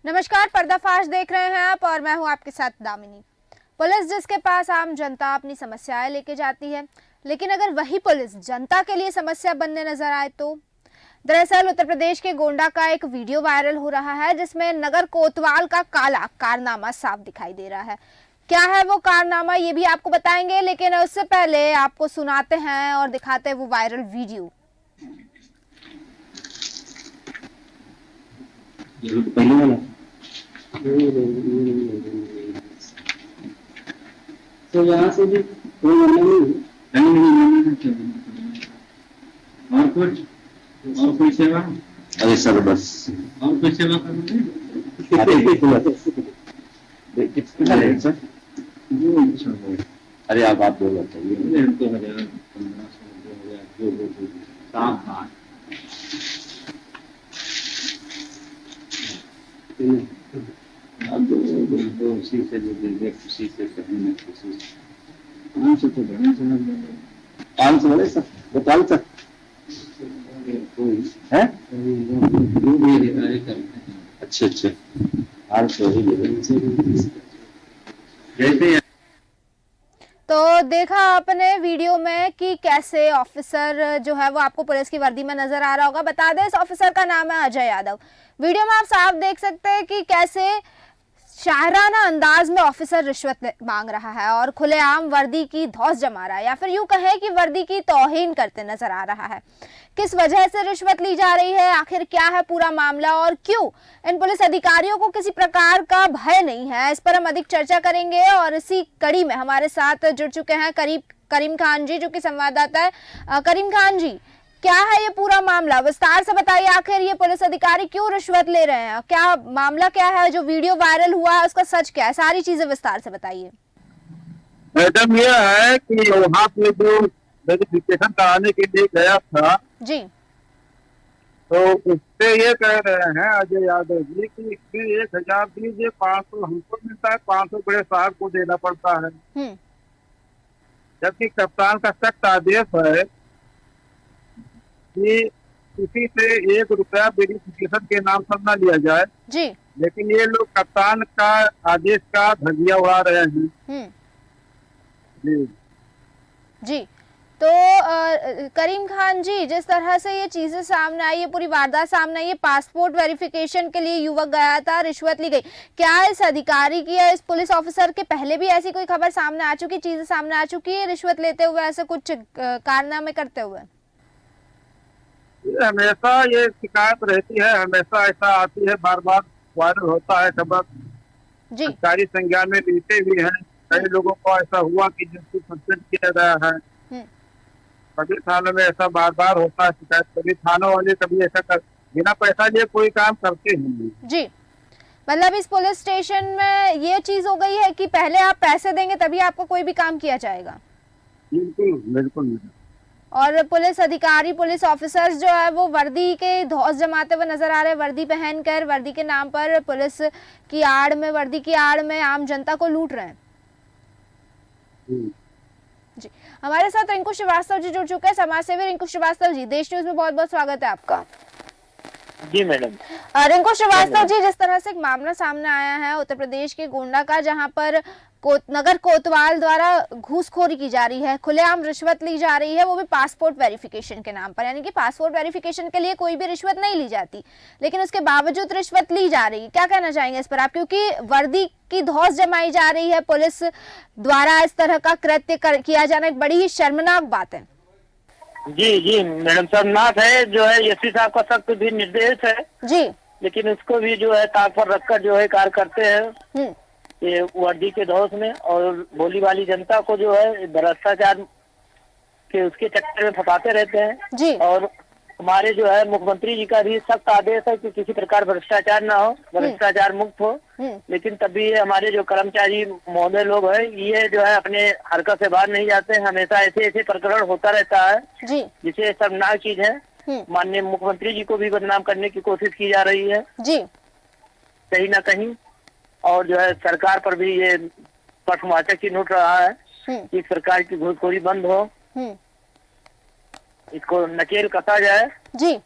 नमस्कार, पर्दाफाश देख रहे हैं आप और मैं हूं आपके साथ दामिनी। पुलिस जिसके पास आम जनता अपनी समस्याएं लेके जाती है, लेकिन अगर वही पुलिस जनता के लिए समस्या बनने नजर आए तो। दरअसल उत्तर प्रदेश के गोंडा का एक वीडियो वायरल हो रहा है जिसमें नगर कोतवाल का काला कारनामा साफ दिखाई दे रहा है। क्या है वो कारनामा ये भी आपको बताएंगे, लेकिन उससे पहले आपको सुनाते हैं और दिखाते हैं वो वायरल वीडियो। पहले वाला तो यहाँ से भी कोई नहीं। और कुछ और कोई सेवा? अरे सर बस और कोई सेवा करोगे? अरे आप दो बताइए। 2000, 1500, 2000 जो अब उसी से जो दे खुशी से कहीं ना खुशी से तो बड़ा पाँच सौ बड़े सर वो 500 है। अच्छा अच्छा 500 ही जैसे। तो देखा आपने वीडियो में कि कैसे ऑफिसर जो है वो आपको पुलिस की वर्दी में नजर आ रहा होगा। बता दें, इस ऑफिसर का नाम है अजय यादव। वीडियो में आप साफ देख सकते हैं कि कैसे शायराना अंदाज में ऑफिसर रिश्वत मांग रहा है और खुलेआम वर्दी की धौंस जमा रहा है, या फिर यूं कहें कि वर्दी की तौहीन करते नजर आ रहा है। किस वजह से रिश्वत ली जा रही है, आखिर क्या है पूरा मामला और क्यों इन पुलिस अधिकारियों को किसी प्रकार का भय नहीं है, इस पर हम अधिक चर्चा करेंगे। और इसी कड़ी में हमारे साथ जुड़ चुके हैं करीम खान जी, जो कि संवाददाता है। करीम खान जी, क्या है ये पूरा मामला, विस्तार से बताइए। आखिर ये पुलिस अधिकारी क्यों रिश्वत ले रहे हैं, क्या मामला क्या है, जो वीडियो वायरल हुआ है उसका सच क्या है, सारी चीजें विस्तार से बताइए। मैडम यह है कि वहाँ पे जो वेरिफिकेशन कराने के लिए गया था जी, तो उससे ये कह रहे हैं अजय यादव जी कि इसमें 1000 दीजिए, 500 हमको मिलता है, 500 बड़े साहब को देना पड़ता है। जबकि कप्तान का सख्त आदेश है कि किसी से 1 रुपया वेरिफिकेशन के नाम पर न लिया जाए जी, लेकिन ये लोग कप्तान का आदेश का धज्जियां उड़ा रहे हैं। जी जी। तो करीम खान जी, जिस तरह से ये चीजें सामने आई, ये पूरी वारदात सामने आई, ये पासपोर्ट वेरिफिकेशन के लिए युवक गया था, रिश्वत ली गई, क्या इस अधिकारी की या इस पुलिस ऑफिसर के पहले भी ऐसी कोई खबर सामने आ चुकी, चीजें सामने आ चुकी है रिश्वत लेते हुए, ऐसे कुछ कारनामे करते हुए? हमेशा ये शिकायत रहती है, हमेशा ऐसा आती है, बार बार वायरल होता है खबर। जी, अधिकारी संज्ञान में लेते भी हैं। कई लोगों को ऐसा हुआ कि जिनको सस्पेंड किया गया है। कभी थानों में ऐसा बार बार होता है शिकायत, कभी थानों वाले कभी ऐसा कर बिना पैसा लिए कोई काम करते ही नहीं। जी, मतलब इस पुलिस स्टेशन में ये चीज हो गई है कि पहले आप पैसे देंगे तभी आपको कोई भी काम किया जाएगा। बिल्कुल बिल्कुल। और पुलिस अधिकारी, पुलिस ऑफिसर्स जो है वो वर्दी के धौंस जमाते हुए नजर आ रहे हैं, वर्दी पहनकर, वर्दी के नाम पर पुलिस की आड़ में, वर्दी की आड़ में आम जनता को लूट रहे हैं। जी, हमारे साथ रिंकू श्रीवास्तव जी जुड़ चुके हैं, समाज सेवी रिंकू श्रीवास्तव जी। देश न्यूज में बहुत बहुत स्वागत है आपका। जी मैडम। रिंकू श्रीवास्तव जी, जिस तरह से एक मामला सामने आया है उत्तर प्रदेश के गोंडा का, जहां पर नगर कोतवाल द्वारा घूसखोरी की जा रही है, खुलेआम रिश्वत ली जा रही है, वो भी पासपोर्ट वेरिफिकेशन के नाम पर। यानी कि पासपोर्ट वेरिफिकेशन के लिए कोई भी रिश्वत नहीं ली जाती, लेकिन उसके बावजूद रिश्वत ली जा रही है। क्या कहना चाहेंगे इस पर आप, क्योंकि वर्दी की धौंस जमाई जा रही है, पुलिस द्वारा इस तरह का कृत्य किया जाना एक बड़ी ही शर्मनाक बात है। जी जी मैडम, शर्मनाक है। जो है एसपी साहब का सख्त भी निर्देश है जी, लेकिन उसको भी जो है ताक पर रखकर जो है कार्य करते हैं ये वर्दी के धौंस में, और भोली वाली जनता को जो है भ्रष्टाचार के उसके चक्कर में फंसाते रहते हैं। जी, और हमारे जो है मुख्यमंत्री जी का भी सख्त आदेश है कि किसी प्रकार भ्रष्टाचार ना हो, भ्रष्टाचार मुक्त हो। लेकिन तभी ये हमारे जो कर्मचारी महोदय लोग हैं ये जो है अपने हरकत से बाहर नहीं जाते हैं। हमेशा ऐसे ऐसे प्रकरण होता रहता है जी, जिसे शर्मनाक चीज है। माननीय मुख्यमंत्री जी को भी बदनाम करने की कोशिश की जा रही है जी, कहीं ना कहीं, और जो है सरकार पर भी ये प्रश्नवाचक चिन्ह उठ रहा है कि सरकार की घूसखोरी बंद हो, इसको नकेल कसा जाए। जी,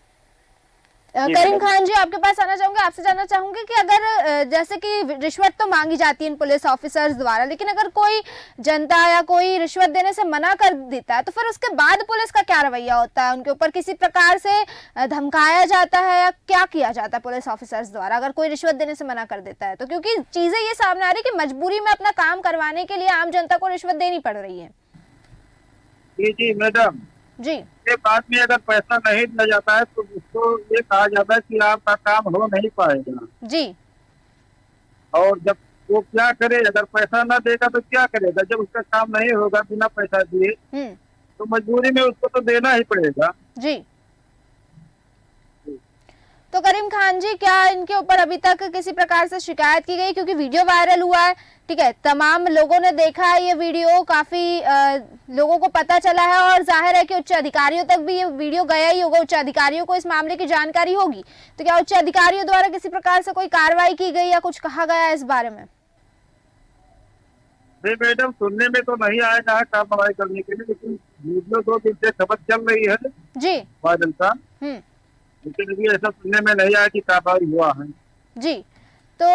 करीम खान जी, आपके पास आना चाहूंगे, आपसे जानना चाहूंगे कि अगर जैसे कि रिश्वत तो मांगी जाती है इन पुलिस ऑफिसर्स द्वारा, लेकिन अगर कोई जनता या कोई रिश्वत देने से मना कर देता है तो फिर उसके बाद पुलिस का क्या रवैया होता है? उनके ऊपर किसी प्रकार से धमकाया जाता है या क्या किया जाता है पुलिस ऑफिसर्स द्वारा अगर कोई रिश्वत देने से मना कर देता है तो? क्योंकि चीजें ये सामने आ रही है कि मजबूरी में अपना काम करवाने के लिए आम जनता को रिश्वत देनी पड़ रही है। जी मैडम जी, ये बाद में अगर पैसा नहीं दिया जाता है तो उसको ये कहा जाता है कि आपका काम हो नहीं पाएगा। जी, और जब वो क्या करे, अगर पैसा ना देगा तो क्या करेगा? जब उसका काम नहीं होगा बिना पैसा दिए तो मजबूरी में उसको तो देना ही पड़ेगा। जी। तो करीम खान जी, क्या इनके ऊपर अभी तक किसी प्रकार से शिकायत की गई? क्योंकि वीडियो वायरल हुआ है, ठीक है, तमाम लोगों ने देखा है ये वीडियो, काफी लोगों को पता चला है और जाहिर है कि उच्च अधिकारियों तक भी ये वीडियो गया ही होगा, उच्च अधिकारियों को इस मामले की जानकारी होगी। तो क्या उच्च अधिकारियों द्वारा किसी प्रकार से कोई कार्रवाई की गई या कुछ कहा गया है इस बारे में? नहीं मैडम, सुनने में तो नहीं आया जहाँ कार्रवाई करने के लिए, लेकिन वीडियो 2 दिन से खबर चल रही है जी, बादल का, लेकिन अभी ऐसा सुनने में नहीं आया कि कार्रवाई हुआ है। जी। तो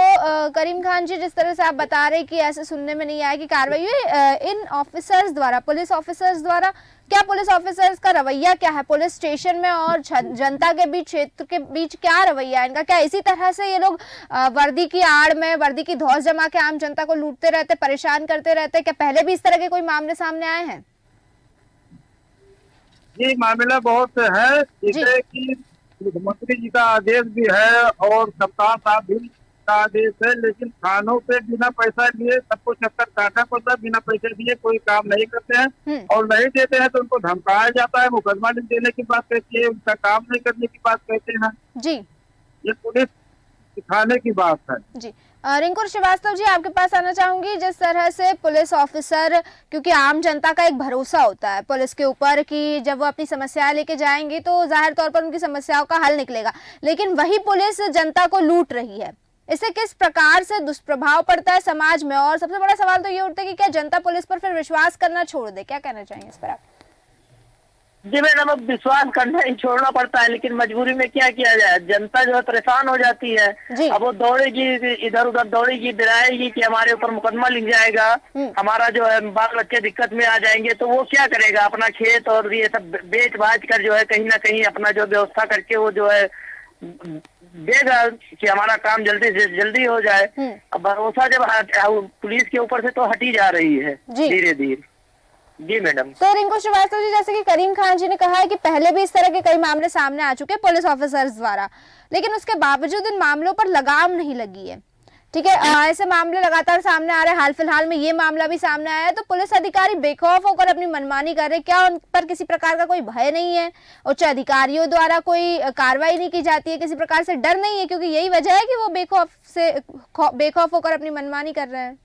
करीम खान जी, जिस तरह से आप बता रहे कि ऐसे सुनने में नहीं आया कि कार्रवाई हुई, इन ऑफिसर्स द्वारा, पुलिस ऑफिसर्स द्वारा, क्या पुलिस ऑफिसर्स का रवैया क्या है पुलिस स्टेशन में और जनता के बीच, क्षेत्र के बीच क्या रवैया है इनका? क्या इसी तरह से ये लोग वर्दी की आड़ में, वर्दी की धौंस जमा के आम जनता को लूटते रहते, परेशान करते रहते? क्या पहले भी इस तरह के कोई मामले सामने आए हैं? जी, मामला बहुत है, जैसे कि मुख्यमंत्री जी का आदेश भी है और कप्तान साहब भी का आदेश है, लेकिन थानों पे बिना पैसा लिए सबको चक्कर काटना पड़ता है, बिना पैसे दिए कोई काम नहीं करते हैं और नहीं देते हैं तो उनको धमकाया जाता है, मुकदमा नहीं देने की बात कहती है, उनका काम नहीं करने की बात कहते हैं जी। ये पुलिस सिखाने की बात है। जी, रिंकू श्रीवास्तव जी, आपके पास आना चाहूंगी। जिस तरह से पुलिस ऑफिसर, क्योंकि आम जनता का एक भरोसा होता है पुलिस के ऊपर कि जब वो अपनी समस्या लेके जाएंगे तो जाहिर तौर पर उनकी समस्याओं का हल निकलेगा, लेकिन वही पुलिस जनता को लूट रही है, इससे किस प्रकार से दुष्प्रभाव पड़ता है समाज में? और सबसे बड़ा सवाल तो ये उठता है कि क्या जनता पुलिस पर फिर विश्वास करना छोड़ दे? क्या कहना चाहेंगे इस पर आप? जी मैडम, अब विश्वास करना ही छोड़ना पड़ता है, लेकिन मजबूरी में क्या किया जाए, जनता जो है परेशान हो जाती है। अब वो दौड़ेगी, इधर उधर दौड़ेगी, डराएगी कि हमारे ऊपर मुकदमा लिख जाएगा, हमारा जो है बाल बच्चे दिक्कत में आ जाएंगे, तो वो क्या करेगा? अपना खेत और ये सब बेच बाच कर जो है कहीं ना कहीं अपना जो व्यवस्था करके वो जो है देगा कि हमारा काम जल्दी से जल्दी हो जाए। अब भरोसा जब पुलिस के ऊपर से तो हटी जा रही है धीरे धीरे। जी मैडम। तो रिंकू श्रीवास्तव जी, जैसे कि करीम खान जी ने कहा है कि पहले भी इस तरह के कई मामले सामने आ चुके हैं पुलिस ऑफिसर्स द्वारा, लेकिन उसके बावजूद इन मामलों पर लगाम नहीं लगी है, ठीक है, ऐसे मामले लगातार सामने आ रहे हैं। हाल फिलहाल में ये मामला भी सामने आया है, तो पुलिस अधिकारी बेखौफ होकर अपनी मनमानी कर रहे, क्या उन पर किसी प्रकार का कोई भय नहीं है? उच्च अधिकारियों द्वारा कोई कार्रवाई नहीं की जाती है, किसी प्रकार से डर नहीं है? क्योंकि यही वजह है कि वो बेखौफ होकर अपनी मनमानी कर रहे हैं।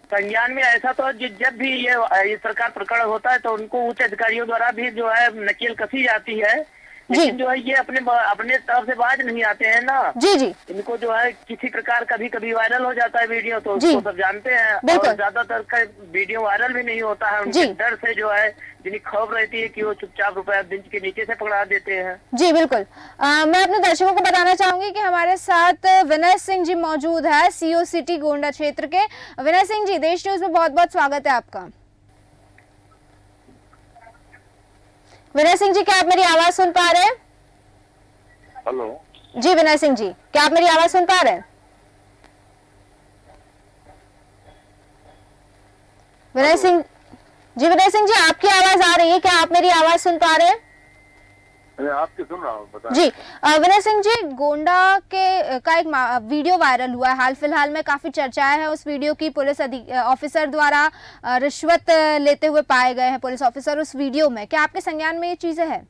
संज्ञान में ऐसा तो जब भी ये सरकार प्रकरण होता है तो उनको उच्च अधिकारियों द्वारा भी जो है नकेल कसी जाती है, लेकिन जो है ये अपने तरफ से बाज नहीं आते हैं ना। जी जी। इनको जो है किसी प्रकार कभी कभी वायरल हो जाता है वीडियो, तो उसको सब जानते हैं, और ज्यादातर का वीडियो वायरल भी नहीं होता है, उनके डर से जो है जिन्हें खौफ रहती है कि वो चुपचाप रुपया बेंच के नीचे से पकड़ा देते हैं। जी बिल्कुल। मैं अपने दर्शकों को बताना चाहूंगी कि हमारे साथ विनय सिंह जी मौजूद है, सीओ सिटी गोंडा क्षेत्र के। विनय सिंह जी, देश न्यूज में बहुत बहुत स्वागत है आपका। विनय सिंह जी, क्या आप मेरी आवाज सुन पा रहे हैं? हेलो जी विनय सिंह जी, क्या आप मेरी आवाज सुन पा रहे हैं? विनय सिंह जी, विनय सिंह जी, आपकी आवाज आ रही है, क्या आप मेरी आवाज सुन पा रहे हैं? अरे आपकी सुन रहा हूँ, बताएं। जी विनय सिंह जी, गोंडा के का एक वीडियो वायरल हुआ है, हाल फिलहाल में काफी चर्चाएं हैं उस वीडियो की। पुलिस ऑफिसर द्वारा रिश्वत लेते हुए पाए गए हैं पुलिस ऑफिसर उस वीडियो में, क्या आपके संज्ञान में ये चीजें हैं?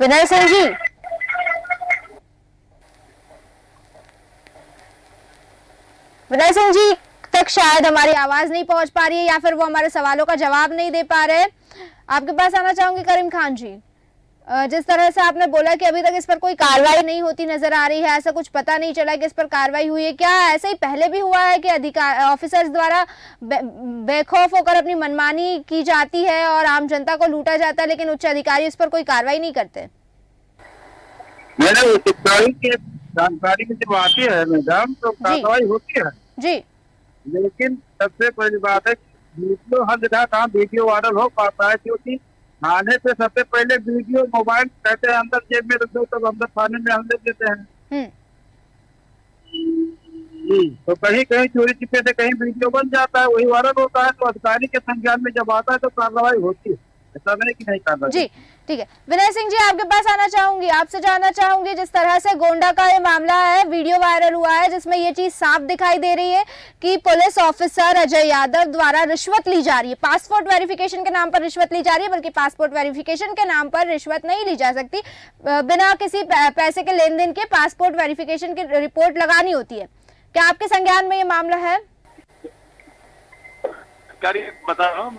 विनय सिंह जी, विनय सिंह जी तक शायद हमारी आवाज नहीं पहुंच पा रही है या फिर वो हमारे सवालों का जवाब नहीं दे पा रहे। आपके पास आना चाहूंगी करीम खान जी। जिस तरह से आपने बोला कि अभी तक इस पर कोई कार्रवाई नहीं होती नजर आ रही है, ऐसा कुछ पता नहीं चला कि इस पर कार्रवाई हुई है, क्या ऐसा ही पहले भी हुआ है कि अधिकार ऑफिसर्स द्वारा बेखौफ होकर अपनी मनमानी की जाती है और आम जनता को लूटा जाता है, लेकिन उच्च अधिकारी इस पर कोई कार्रवाई नहीं करते? मैडम की जानकारी में जब आती है मैडम तो कार्रवाई होती है जी, लेकिन सबसे पहली बात है वीडियो हर जगह कहाँ वीडियो वायरल हो पाता है, क्योंकि थाने से सबसे पहले वीडियो मोबाइल कहते हैं अंदर जेब में रख दो, तब अंदर थाने में हम ले देते हैं। तो कहीं कहीं चोरी छिपे से कहीं वीडियो बन जाता है, वही वायरल होता है, तो अधिकारी के संज्ञान में जब आता है तो कार्रवाई होती है, ऐसा नहीं कि नहीं कार्रवाई। जी ठीक है, विनय सिंह जी आपके पास आना चाहूंगी, आपसे जानना चाहूंगी जिस तरह से गोंडा का ये मामला है, वीडियो वायरल हुआ है जिसमें ये चीज साफ दिखाई दे रही है कि पुलिस ऑफिसर अजय यादव द्वारा रिश्वत ली जा रही है। पासपोर्ट वेरिफिकेशन के नाम पर रिश्वत ली जा रही है, बल्कि पासपोर्ट वेरिफिकेशन के नाम पर रिश्वत नहीं ली जा सकती, बिना किसी पैसे के लेन देन के पासपोर्ट वेरिफिकेशन की रिपोर्ट लगानी होती है। क्या आपके संज्ञान में ये मामला है? बता रहा हूँ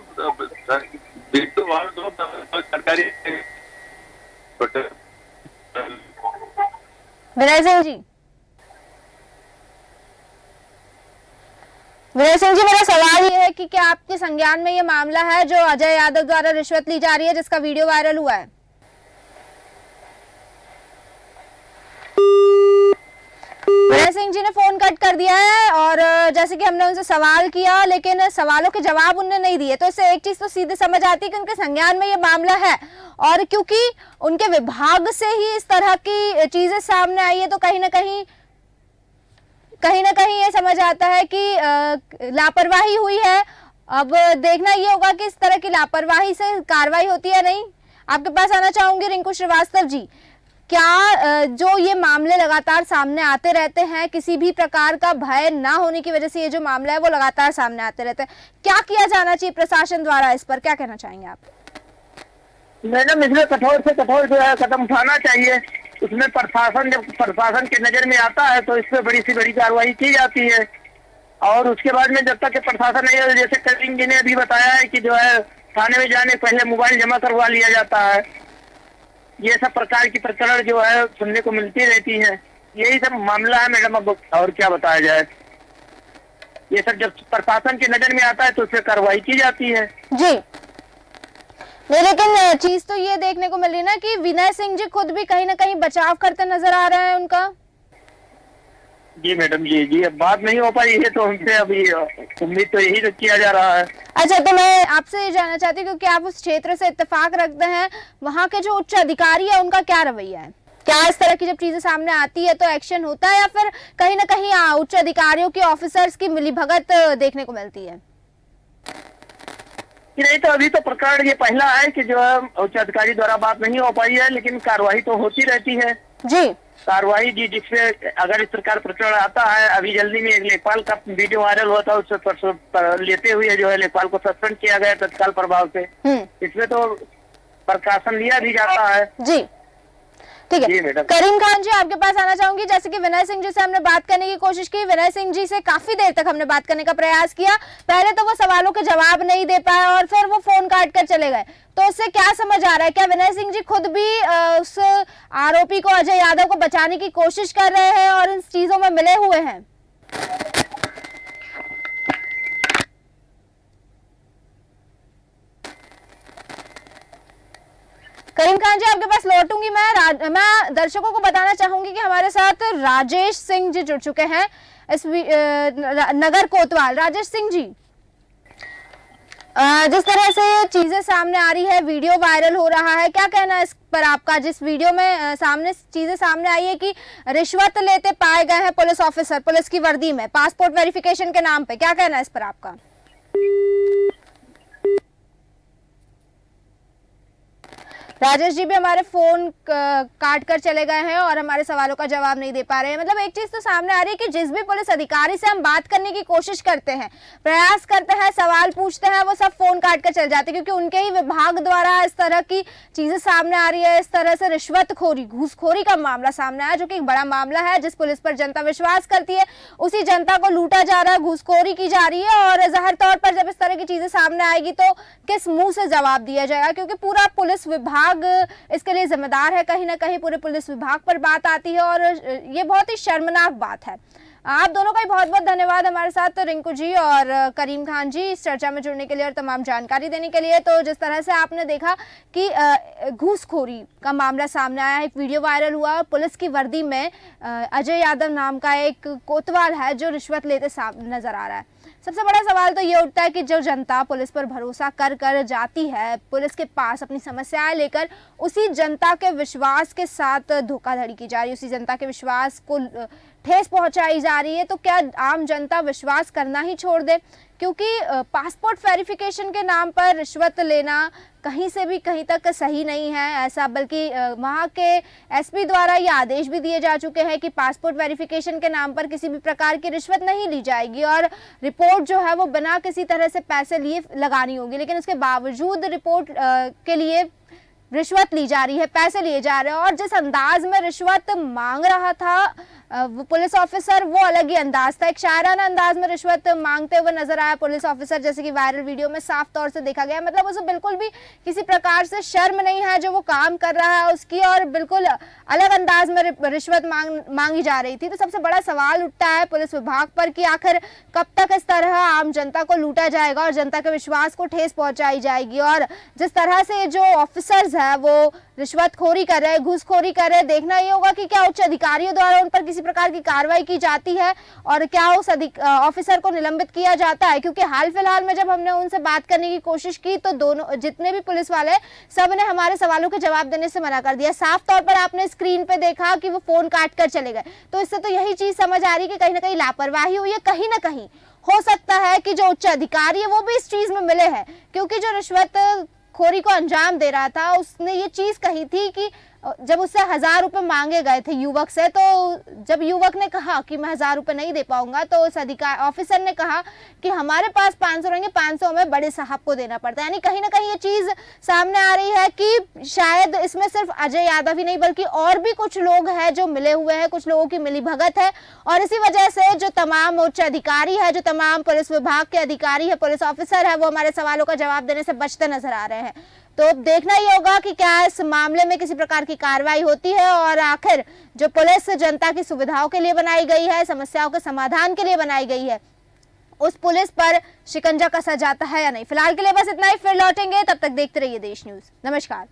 सरकारी। विनय सिंह जी, विनय सिंह जी मेरा सवाल ये है कि क्या आपके संज्ञान में ये मामला है जो अजय यादव द्वारा रिश्वत ली जा रही है, जिसका वीडियो वायरल हुआ है? विनय सिंह जी ने फोन कट कर दिया है और जैसे कि हमने उनसे सवाल किया लेकिन सवालों के जवाब उन्होंने नहीं दिए, तो इससे एक चीज तो सीधे समझ आती है कि उनके संज्ञान में ये मामला है, और क्योंकि उनके विभाग से ही इस तरह की चीजें सामने आई है तो कहीं ना कहीं ये समझ आता है कि लापरवाही हुई है। अब देखना ये होगा कि इस तरह की लापरवाही से कार्रवाई होती है नहीं। आपके पास आना चाहूंगी रिंकू श्रीवास्तव जी, क्या जो ये मामले लगातार सामने आते रहते हैं, किसी भी प्रकार का भय ना होने की वजह से ये जो मामला है वो लगातार सामने आते रहते हैं, क्या किया जाना चाहिए प्रशासन द्वारा, इस पर क्या कहना चाहेंगे आप? मैडम इसमें कठोर से कठोर जो है कदम उठाना चाहिए। उसमें प्रशासन जब प्रशासन के नजर में आता है तो इस पर बड़ी से बड़ी कार्रवाई की जाती है, और उसके बाद में जब तक प्रशासन नहीं, जैसे करीम जी ने अभी बताया है कि जो है थाने में जाने पहले मोबाइल जमा करवा लिया जाता है, ये सब प्रकार की प्रकरण जो है सुनने को मिलती रहती है। यही सब मामला है मैडम, अब और क्या बताया जाए। ये सब जब प्रशासन की नजर में आता है तो उस पर कार्रवाई की जाती है। जी नहीं, लेकिन चीज तो ये देखने को मिल रही है ना कि विनय सिंह जी खुद भी कहीं ना कहीं बचाव करते नजर आ रहे हैं उनका। जी मैडम, जी अब बात नहीं हो पाई है तो हमसे अभी उम्मीद तो यही किया जा रहा है। अच्छा, तो मैं आपसे ये जानना चाहती हूँ क्योंकि आप उस क्षेत्र से इत्तेफाक रखते हैं, वहाँ के जो उच्च अधिकारी है उनका क्या रवैया है? क्या इस तरह की जब चीजें सामने आती है तो एक्शन होता है या फिर कहीं ना कहीं उच्च अधिकारियों की ऑफिसर्स की मिलीभगत देखने को मिलती है? नहीं, तो अभी तो प्रकरण ये पहला है कि जो है उच्च अधिकारी द्वारा बात नहीं हो पाई है, लेकिन कार्रवाई तो होती रहती है। जी कार्रवाई जी, जिससे अगर इस प्रकार प्रकरण आता है, अभी जल्दी में लेखपाल का वीडियो वायरल हुआ था, उससे लेते हुए जो है लेखपाल को सस्पेंड किया गया तत्काल प्रभाव से। इसमें तो प्रकाशन लिया भी जाता है। जी ठीक है। करीम खान जी आपके पास आना चाहूंगी, जैसे कि विनय सिंह जी से हमने बात करने की कोशिश की, विनय सिंह जी से काफी देर तक हमने बात करने का प्रयास किया, पहले तो वो सवालों के जवाब नहीं दे पाए और फिर वो फोन काट कर चले गए, तो उससे क्या समझ आ रहा है? क्या विनय सिंह जी खुद भी उस आरोपी को अजय यादव को बचाने की कोशिश कर रहे हैं और इन चीजों में मिले हुए हैं? करीम खान जी आपके पास लौटूंगी मैं दर्शकों को बताना चाहूंगी कि हमारे साथ राजेश सिंह जी जुड़ चुके हैं इस नगर कोतवाल। राजेश सिंह जी, जिस तरह से ये चीजें सामने आ रही है, वीडियो वायरल हो रहा है, क्या कहना है इस पर आपका? जिस वीडियो में चीजें सामने आई है कि रिश्वत लेते पाए गए हैं पुलिस ऑफिसर पुलिस की वर्दी में पासपोर्ट वेरिफिकेशन के नाम पे, क्या कहना है इस पर आपका? राजेश जी भी हमारे फोन काट कर चले गए हैं और हमारे सवालों का जवाब नहीं दे पा रहे हैं। मतलब एक चीज तो सामने आ रही है कि जिस भी पुलिस अधिकारी से हम बात करने की कोशिश करते हैं, प्रयास करते हैं, सवाल पूछते हैं, वो सब फोन काट कर चले जाते हैं क्योंकि उनके ही विभाग द्वारा इस तरह की चीजें सामने आ रही है। इस तरह से रिश्वतखोरी, घूसखोरी का मामला सामने आया जो कि एक बड़ा मामला है। जिस पुलिस पर जनता विश्वास करती है उसी जनता को लूटा जा रहा है, घूसखोरी की जा रही है, और जाहिर तौर पर जब इस तरह की चीजें सामने आएगी तो किस मुंह से जवाब दिया जाएगा, क्योंकि पूरा पुलिस विभाग विभाग इसके लिए जिम्मेदार है, कहीं ना कहीं पूरे पुलिस विभाग पर बात आती है और ये बहुत ही शर्मनाक बात है। आप दोनों का ही बहुत बहुत धन्यवाद हमारे साथ रिंकू जी और करीम खान जी इस चर्चा में जुड़ने के लिए और तमाम जानकारी देने के लिए। तो जिस तरह से आपने देखा कि घूसखोरी का मामला सामने आया, एक वीडियो वायरल हुआ, पुलिस की वर्दी में अजय यादव नाम का एक कोतवाल है जो रिश्वत लेते नजर आ रहा है। सबसे बड़ा सवाल तो ये उठता है कि जो जनता पुलिस पर भरोसा कर कर जाती है पुलिस के पास अपनी समस्याएं लेकर, उसी जनता के विश्वास के साथ धोखाधड़ी की जा रही है, उसी जनता के विश्वास को ठेस पहुंचाई जा रही है। तो क्या आम जनता विश्वास करना ही छोड़ दे? क्योंकि पासपोर्ट वेरिफिकेशन के नाम पर रिश्वत लेना कहीं से भी कहीं तक सही नहीं है ऐसा, बल्कि वहाँ के एसपी द्वारा ये आदेश भी दिए जा चुके हैं कि पासपोर्ट वेरिफिकेशन के नाम पर किसी भी प्रकार की रिश्वत नहीं ली जाएगी और रिपोर्ट जो है वो बिना किसी तरह से पैसे लिए लगानी होगी। लेकिन उसके बावजूद रिपोर्ट के लिए रिश्वत ली जा रही है, पैसे लिए जा रहे हैं और जिस अंदाज में रिश्वत मांग रहा था वो पुलिस ऑफिसर, वो अलग ही अंदाज था। एक शायराना अंदाज में रिश्वत मांगते हुए नजर आया पुलिस ऑफिसर, जैसे कि वायरल वीडियो में साफ तौर से देखा गया। मतलब उसे बिल्कुल भी किसी प्रकार से शर्म नहीं है जो वो काम कर रहा है उसकी, और बिल्कुल अलग अंदाज में रिश्वत मांगी जा रही थी। तो सबसे बड़ा सवाल उठता है पुलिस विभाग पर कि आखिर कब तक इस तरह आम जनता को लूटा जाएगा और जनता के विश्वास को ठेस पहुंचाई जाएगी। और जिस तरह से जो ऑफिसर्स है वो रिश्वतखोरी कर रहे हैं, घूसखोरी कर रहे हैं, देखना ये होगा कि क्या उच्च अधिकारियों द्वारा उन पर किसी प्रकार की कार्रवाई की जाती है और क्या उस ऑफिसर को निलंबित किया जाता है। क्योंकि हाल फिलहाल में जब हमने उनसे बात करने की कोशिश की तो दोनों जितने भी पुलिस वाले सब ने हमारे सवालों के जवाब देने से मना कर दिया। साफ तौर पर आपने स्क्रीन पे देखा कि वो फोन काट कर चले गए। तो इससे तो यही चीज समझ आ रही है कि कहीं ना कहीं लापरवाही हुई है, कहीं ना कहीं हो सकता है कि जो उच्च अधिकारी है वो भी इस चीज में मिले हैं, क्योंकि जो रिश्वत खोरी को अंजाम दे रहा था उसने ये चीज कही थी कि जब उससे 1000 रुपए मांगे गए थे युवक से, तो जब युवक ने कहा कि मैं 1000 रुपए नहीं दे पाऊंगा तो उस अधिकारी ऑफिसर ने कहा कि हमारे पास 500 रहेंगे, 500 हमें बड़े साहब को देना पड़ता है। यानी कहीं ना कहीं ये चीज सामने आ रही है कि शायद इसमें सिर्फ अजय यादव ही नहीं बल्कि और भी कुछ लोग हैं जो मिले हुए हैं, कुछ लोगों की मिलीभगत है और इसी वजह से जो तमाम उच्च अधिकारी है, जो तमाम पुलिस विभाग के अधिकारी है, पुलिस ऑफिसर है, वो हमारे सवालों का जवाब देने से बचते नजर आ रहे हैं। तो देखना ही होगा कि क्या इस मामले में किसी प्रकार की कार्रवाई होती है और आखिर जो पुलिस जनता की सुविधाओं के लिए बनाई गई है, समस्याओं के समाधान के लिए बनाई गई है, उस पुलिस पर शिकंजा कसा जाता है या नहीं। फिलहाल के लिए बस इतना ही, फिर लौटेंगे, तब तक देखते रहिए देश न्यूज। नमस्कार।